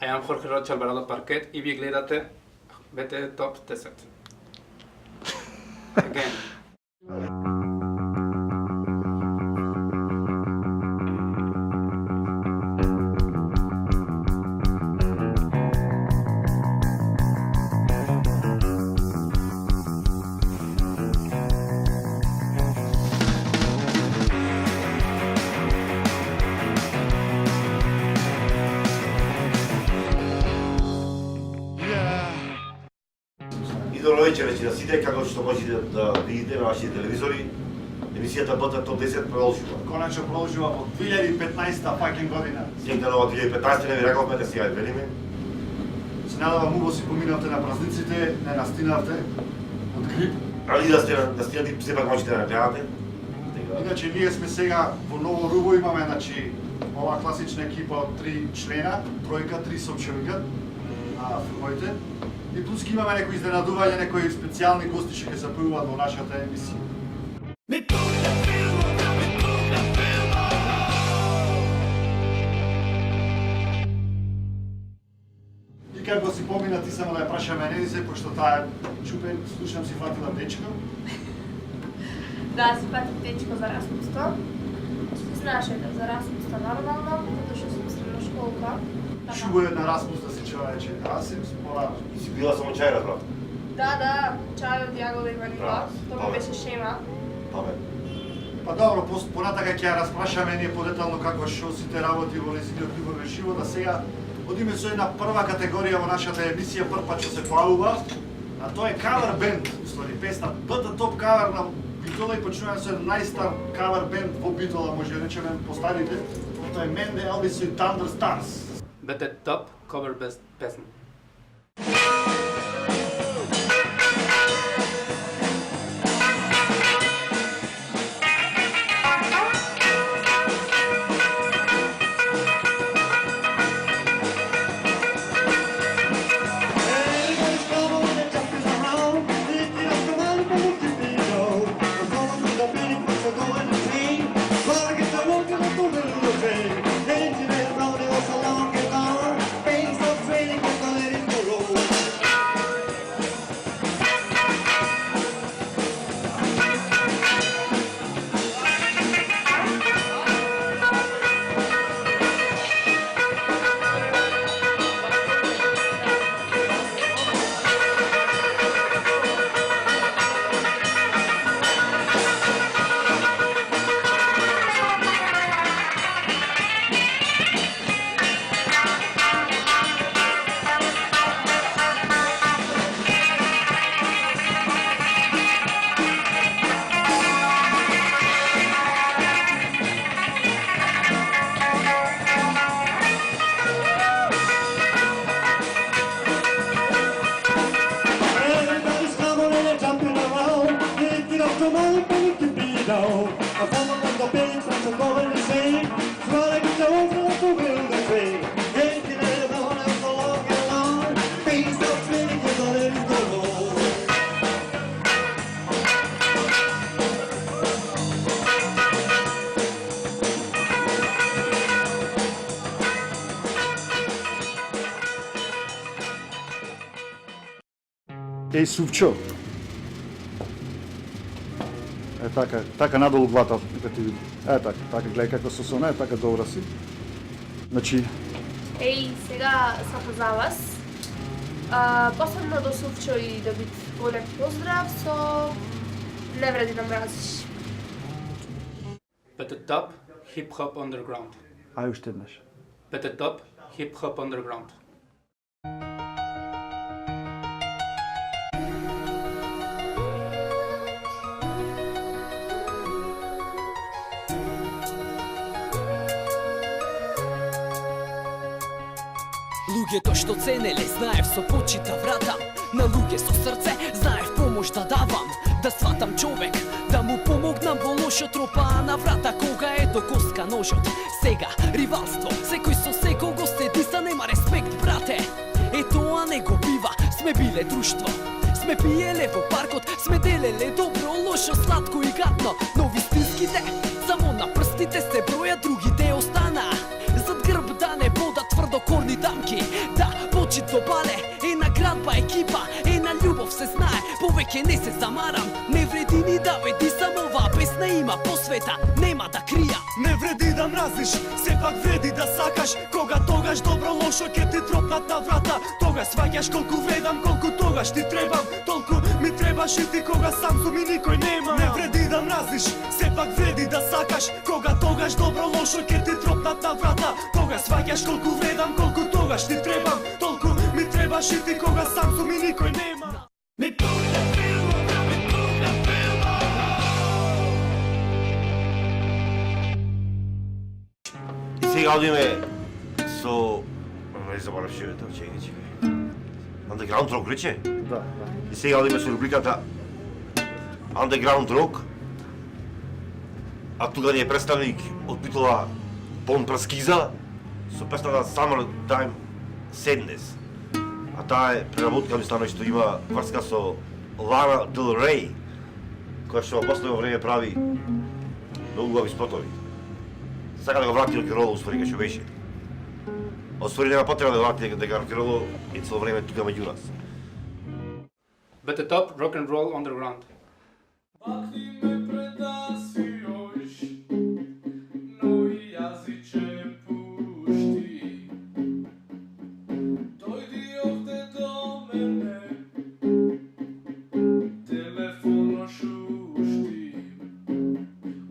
am Jorge Rocha Alvarado Parquet и вие гледате БТ Топ 10. Again. Идолови вече на сите, како што можете да видите на вашите телевизори, емисијата БТ Топ 10 продолжува. Конечно продолжува во 2015 fucking година. Секта нова 2015 не ви рековме да сега велиме. Се надавам убаво си поминавте на празниците, не настинавте од грип. Али да сте сепак можете да нагледате. Иначе ние сме сега во Ново Рубо, имаме значи ова класична екипа од 3 члена, тројка, 3 сопчевика на филмовите. И плюс имаме некои изненадување, некои специјални гости што ќе се појавуваат во нашата емисија. И како си помина ти само да ја прашаме Ненисе, пошто таа чупен, слушам си фатила дечко. Да, си фатив дечко за распуста. Ти знаеш да за распуста нормално, затоа што сум средна школка. Шубо е на распуст да си човече, аз си спора. И си била само чај разбрав. Да, чај од јагода и ванила, тоа беше шема. Па добро, понатака ќе ја распрашаме ние подетално како што сите работи во незиниот љубовен живот, а сега одиме со една прва категорија во нашата емисија, прв пат што се појавува, а тоа е кавер бенд, уствари песна БТ Топ кавер на Битола и почнуваме со најстар кавер бенд во Битола, може да речеме постарите, тоа е Менде Елвис и Thunderstars. БТ Топ cover best песна. Еј Супчо. Е така надолу глата, нека ти види. Е така гледај како се соне, така добра си. Значи, Еј, сега сака за вас. Посебно до Супчо и да бит голем поздрав со не вреди да мразиш. БТ Топ Hip Hop Underground. ај уште еднаш. БТ Топ Hip Hop Underground. Луѓето што ценеле, знаев со почита вратам. На луѓе со срце, знаев помош да давам. Да сватам човек, да му помогнам во лошо тропаа на врата. Кога е до коска ножот, сега ривалство. Секој со секого седи за нема респект, брате. Е тоа не го бива, сме биле друштво. Сме пиеле во паркот, сме делеле добро, лошо, сладко и гадно. Но вистинските, само на прстите се броја, другите останаа. Зад грб да не бодат тврдокорни дамки. Да со бале, една градба екипа, една љубов се знае, повеќе не се замарам. Не вреди ни да веди само оваа песна има посвета, нема да крија. Не вреди да мразиш, сепак вреди да сакаш. Кога тогаш добро лошо ке ти тропнат на врата, тогаш сваќаш колку вредам, колку тогаш ти требам. Толку ми требаш и ти кога сам сум и никој нема. Не вреди да мразиш, сепак вреди да сакаш. Кога тогаш добро лошо ке ти тропнат на врата, тогаш сваќаш колку вредам, колку тогаш ти требам. Толку ми требаш и ти кога сам сум и никој нема. Ми пукна филма, ми пукна филма. И сега одиме со... Не заборав шевето, чекај. Underground Rock рече? Да. И сега одиме со рубриката Underground Rock. А тука ни е представник од битова Бон Праскиза со песната Summertime Sadness. А таа е преработка, ми стана што има врска со Лана Дел Рей, која што во последно време прави многу убави спотови. Сака да го врати рок-н-ролот, уствари кај што беше. Освари нема потреба да врати дека рок-н-ролот е цело време тука меѓу нас. BT Top Rock and Roll Underground. Махни ме предаси још, но и јазиче пушти. Дојди овде до мене, телефоно шушти.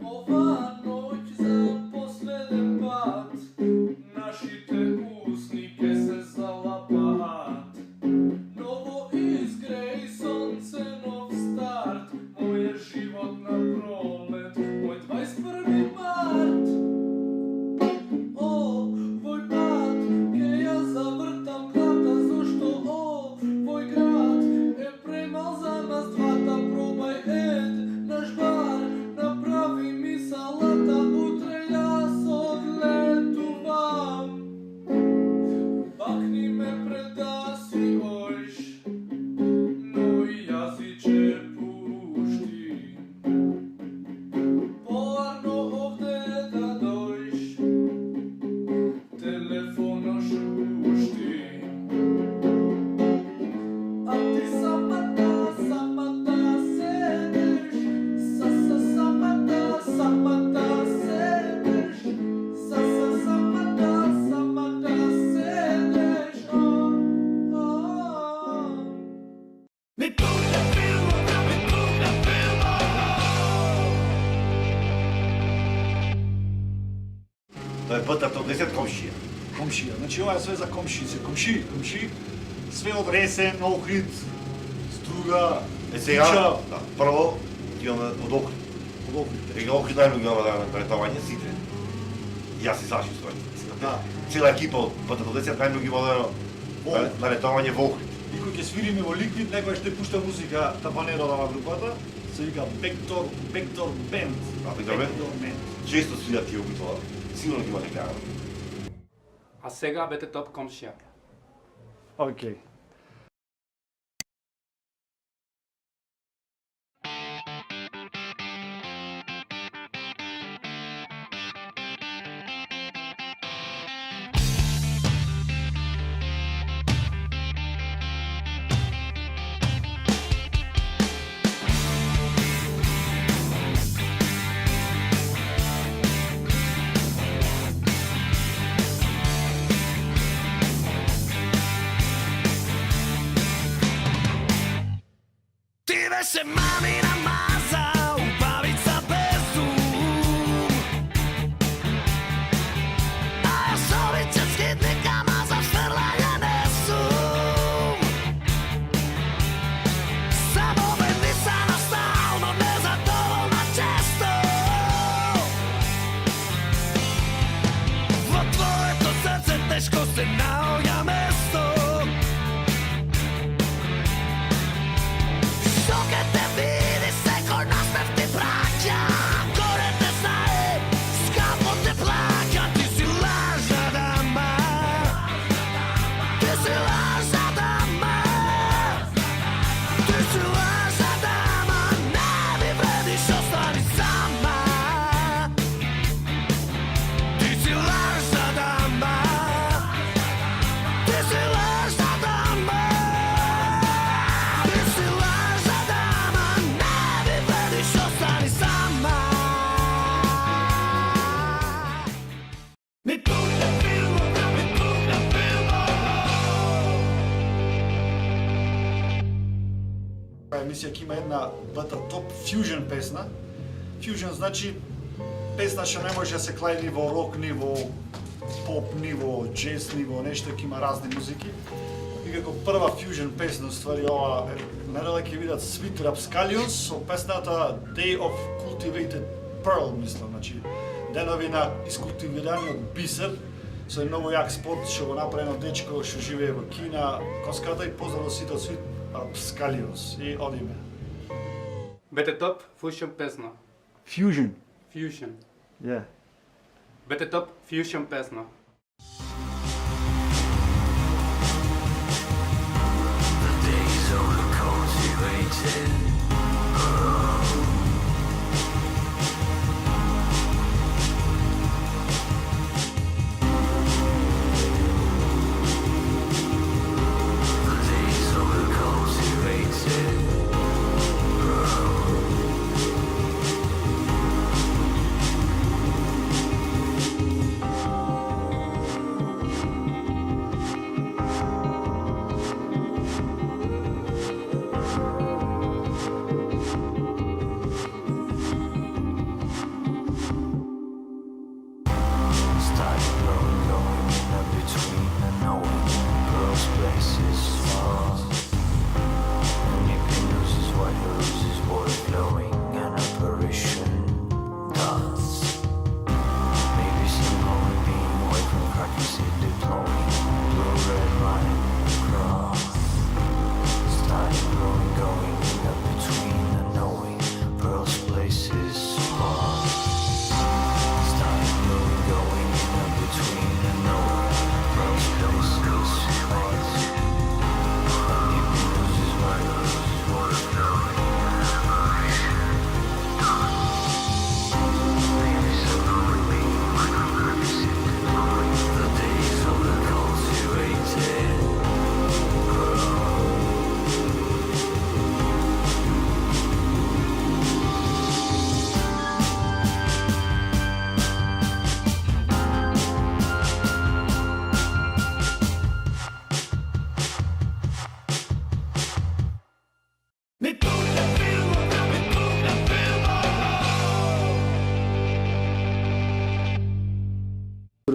Ова ноќ за последен пат, нашите усни ке се залапаат. Ново изгреј сонце, нов старт, моје живот на пролет, мој 21 март. Овој пат ке ја завртам глата, зашто овој град е премал за нас двата. Пробај наш бар, направи ми салата, утре јас одлетувам. Бакни ме предаси ојш, но и јазиче пушти. Поарно овде да дојш, телефоно шушти. А ти самата седеш, самата седеш, самата седеш. Ми пукна филма, ми пукна филма. Тоа е БТ Топ 10 комшија. Комшија. Значи ова е све за комшице. Комши. Све од Ресен, Охрид, Струга, Е сега, Куча, да, прво имаме од Охрид. од Охрид. Сега Охрид најмногу имаме да претовање сите. Јас и Саши стои. Да. Цела екипа од БТ Топ 10 најмногу има на летовање во Охрид. И кој ќе свириме во Ликвид, некој ще пушта музика тапанера на групата, се вика Backdoor Band. А, Backdoor Band? Band. Често свират тие обитова. Сигурно ќе има нека. А сега BT Top Комшија. Океј. Беше мамина маза, убавица без ум. А јас обичам скитника, маза фрлање не сум. Само бендисана стално, незадоволна често. Во твоето срце тешко се наоѓа место. Што ке те види се емисија ќе има една бата топ фьюжн песна. Фьюжн значи песна што не може да се клајди во рок ниво, поп ниво, джез ниво, нешто ќе има разни музики. И како прва фьюжн песна, ствари ова наредно ќе видат Sweet Rapscallions со песната Day of Cultivated Pearl, мислам, значи денови на искултивираниот бисер, со многу јак спот што го направи едно дечко што живее во Кина, коската и поздрав сите од Sweet Rapscallions и одиме. BT Top Fusion песна. Fusion. Fusion. Yeah. BT Top Fusion песна.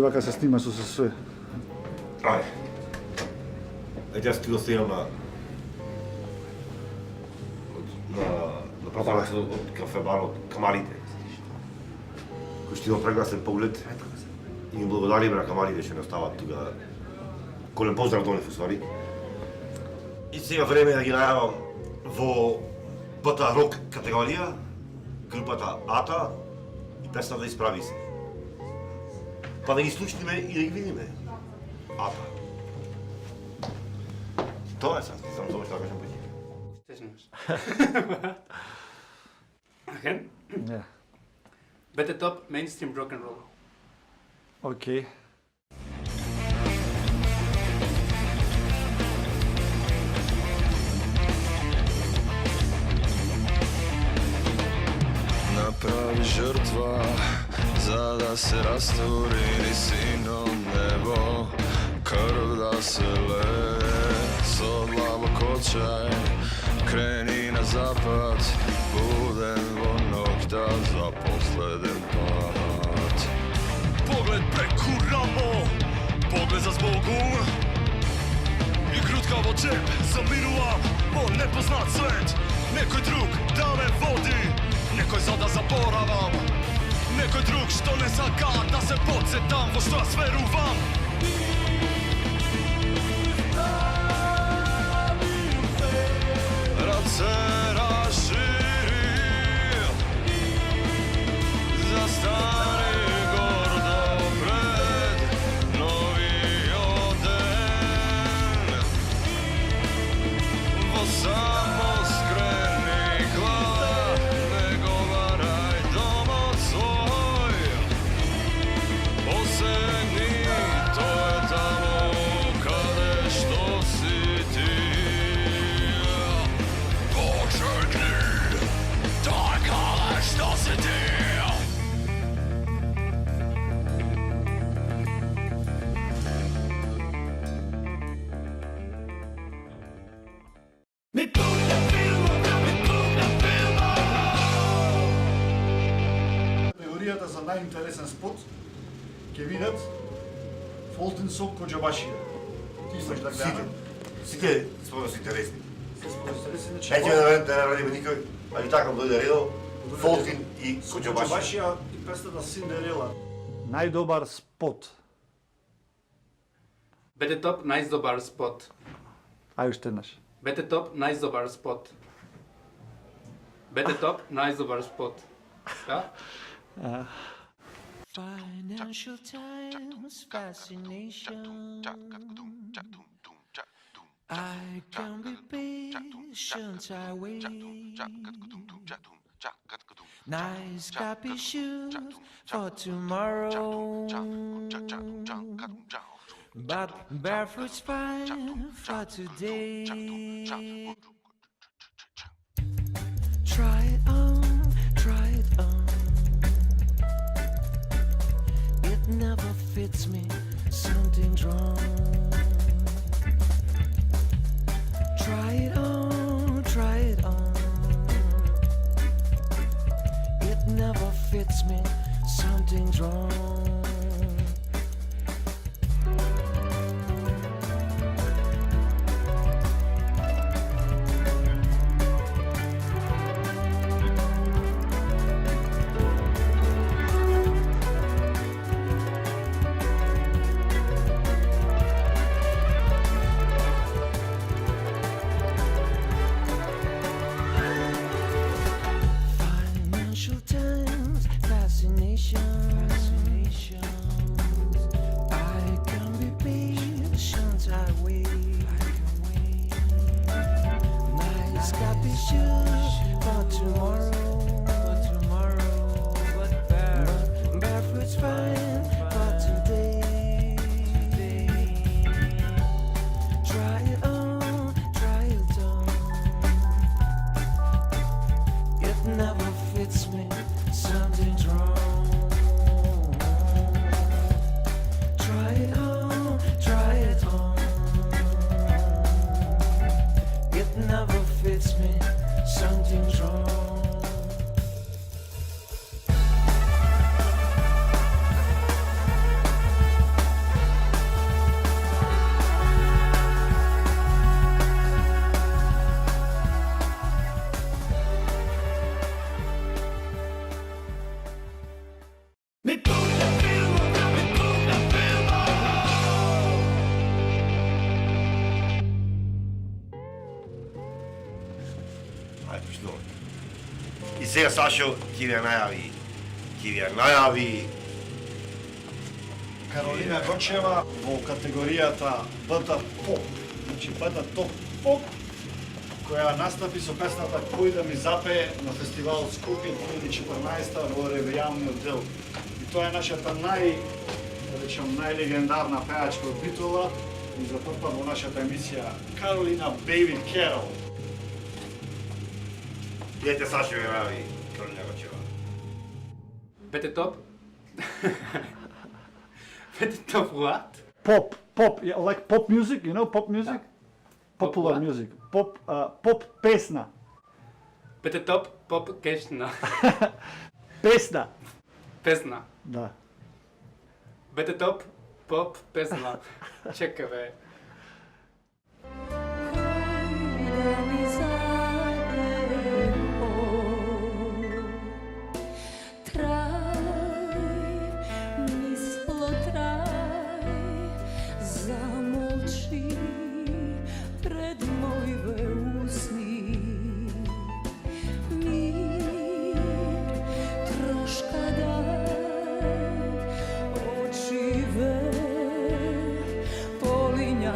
Вака се снима со све. Ајде. Јас ти го снимам на прозорецот од кафебарот Камалите. Кој што има прекрасен поглед. И им благодариме на Камалите што не остават тука. Голем поздрав до нив уствари. И сега време да ги најавам во БТ рок категорија, групата Ата и песната Исправи се. Па да ги слушнеме и да ги видиме. Ата. Тоа е сад, само тоа што да кажам пати. Ще знаеш. Аген? Не. BT Top Mainstream Rock and Roll. Океј. Направи жртва за да се растури нисином небо, крв да се лее со длабок очај, крени на запад, буден во ноќта за последен пат. Поглед преку рамо, поглед за збогум, и крутка во джеп, заминувам во непознат свет, некој друг да ме води, некој за да заборавам, некој друг што не сака да се подсетам во што јас верувам. Раце расшири, застани гордо пред новиот ден. Во само скрени глав, не говорај домот свој. Посегни, тој е тамо каде што си ти. Посегни, тој каде што си ти. Mi pugna film, mi за најинтересен спот ќе видат Фолтин со Коџабашија. Ти искаш да гледаме? Сите спорно се интересни. Се интересни, значи Неќеме да не радиме никој, али така дојде редо, Фолтин и Коџабашија. Коџабашија и песната Синдерела. Најдобар спот. Бете топ, најдобар спот. Ај уште еднаш. Бете топ, најдобар спот. Бете топ, најдобар спот. Да? Financial Times fascination. I can be patient, I wait. Nice copy shoes for tomorrow. But barefoot's fine for today. Try it on, try it on. It never fits me, something's wrong. Try it on, try it on. It never fits me, something's wrong. Financial Times fascination. I can be patient, I wait. Nice copy shoes for tomorrow. But barefoot's fine for today. Try it on, try it on. It never fits me, something's wrong. Try it on, try it on. It never fits me, something's wrong. Ајде, почнуваме. И сега Сашо ќе ви ја најави Каролина Гочева во категоријата БТ Поп. Значи БТ Топ Поп, која настапи со песната Кој да ми запее на фестивал Скопје 2014 во ревијалниот дел. И тоа е нашата најлегендарна пеачка од Битола и за прв пат во нашата емисија Каролина Бейби Керол. Идете Сашо ја најави Каролина Гочева. Бете топ. Bete top what? Pop, like pop music, you know pop music? Popular what? music. Pop песна. Bete top, pop кешна. Песна. Песна. Да. Bete top, pop песна. Чекай бе. Polinja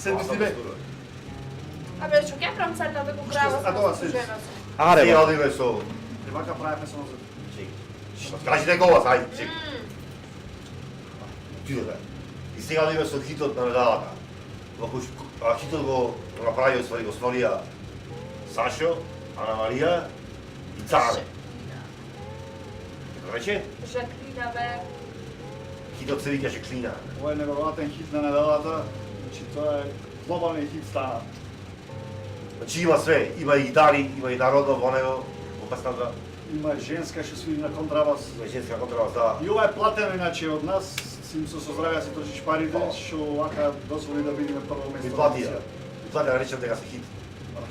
Седи си бе. Абе, што ќе правам сега да го грава А тоа со седи. жена си? Аре, Сега бе. одиме со... И вака правиме само за... Кажи дека ова, ајде, чек. Ти бе. И сега одиме со хитот на недалата. Хитот го направи го стварија Сашо, Ана Марија и Царе. Рече? Жаклина, бе. Хитот се викаше Клина. Ова е неверојатен хит на неделата. Значи тоа е глобален хит стана. Значи има све, има и гитари, има и народно во него, во песната, Има женска што свири на контрабас. има и женска контрабас, да. И ова е платено иначе од нас, сим со здравје си трошиш парите, што вака дозволи да бидеме прво место. Ми платија. Ми платија да речем дека се хит.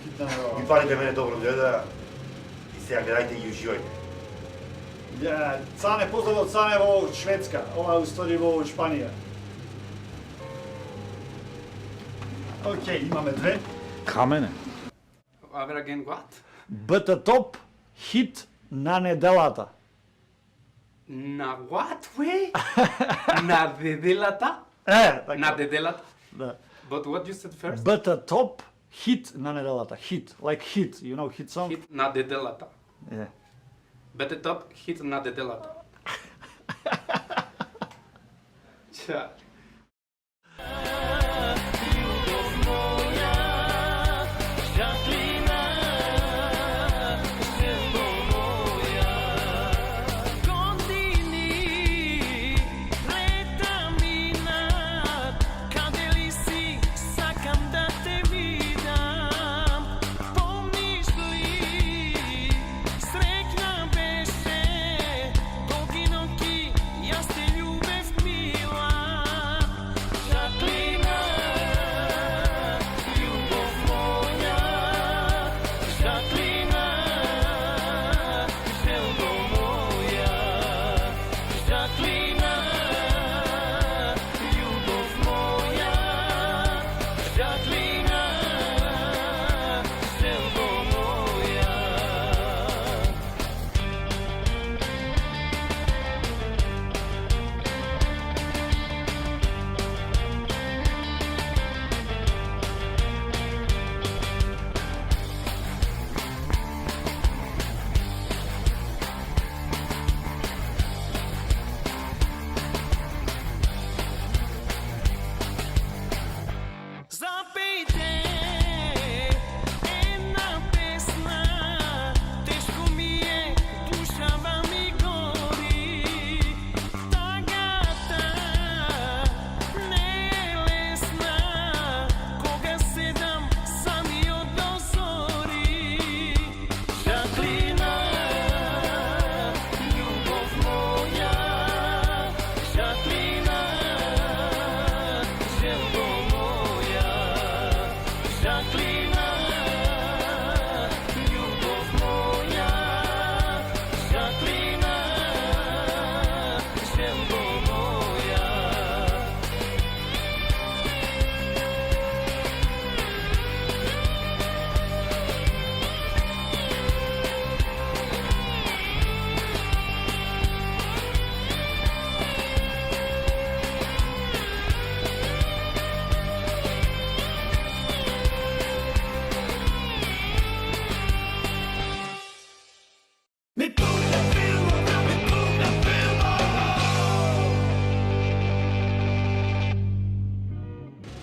Хит на неделата. Ми парите мене добро дојде и сега гледајте и уживајте. Ја, Цане, поздрав од Цане во Шведска, ова е устори во Шпанија. Океј, имаме две. Камене. Ever again what? БТ топ хит на неделата. Na what way? Na dedelata? Така. Na dedelata? Да. But what you said first? БТ топ хит на неделата. Hit, like hit, you know hit song? Hit na dedelata. Yeah. Bete top, hit na dedelata. Ća.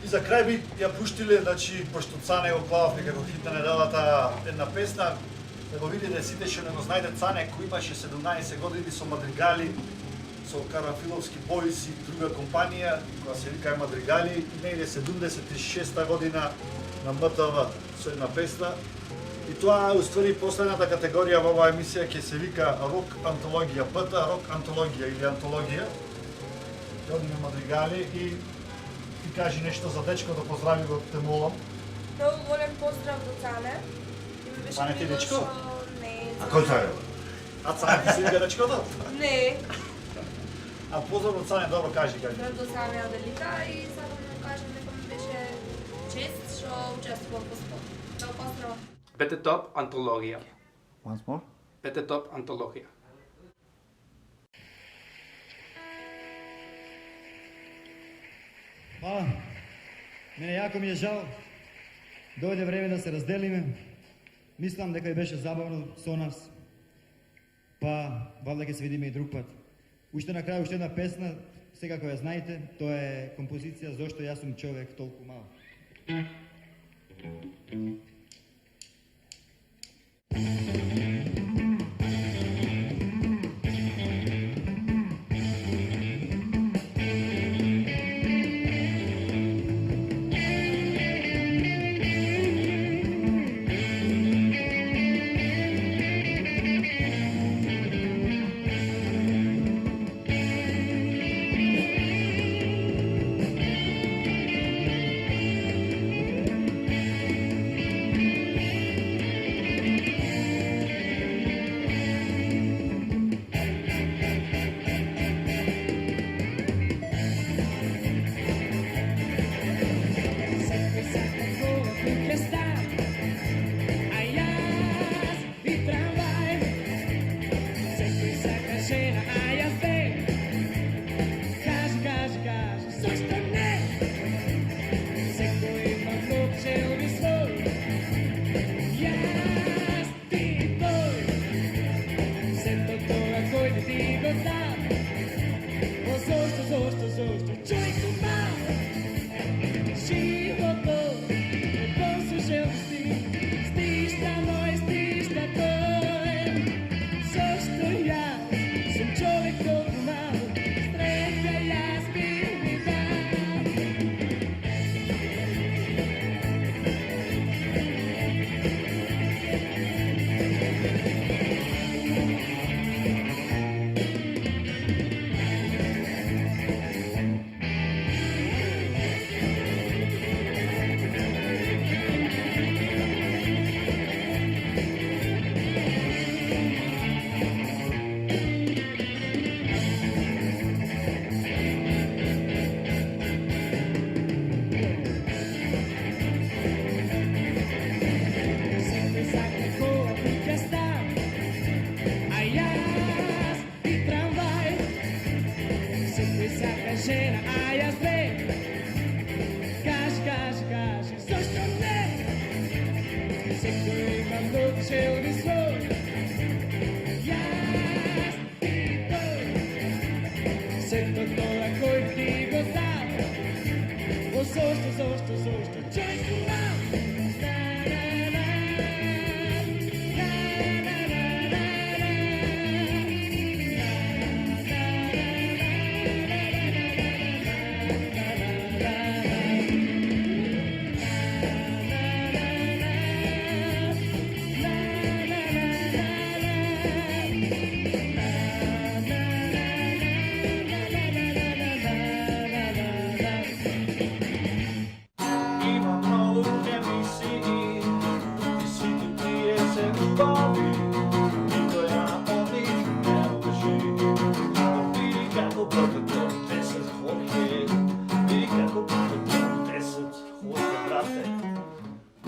За крај би ја пуштиле, значи, пошто Цане го глававме како хит на неделата една песна, да го видите сите што не го знајде Цане, кој имаше 17 години со Мадригали, со Карафиловски бојс и друга компанија, која се вика Мадригали, и негде 76 година на МТВ со една песна. И тоа е уствари последната категорија во оваа емисија ќе се вика Рок антологија, БТ Рок антологија или антологија. Ќе одиме Мадригали и ти кажи нешто за дечкото, поздрави го, те молам. Многу голем поздрав до Цане. И ми беше Цане ти мило дечко? што- Не. А кој Цане? А Цане ти се вика дечкото? Не. А поздрав до Цане, добро кажи. Поздрав до Цане Аделика и сакам да му кажам дека ми беше чест што учествував во спот. Да го поздрав. Bete top, antologija. Once more. Bete top, antologija. Мене јако ми е жал. Дојде време да се разделиме. Мислам дека беше забавно со нас. Па, валда ќе се видиме и друг пат. Уште на крај, уште една песна, секако ја знаете, тоа е композиција Зошто јас сум човек толку мал.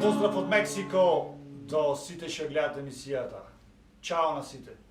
Поздрав од Мексико до сите што гледат емисијата. Чао на сите.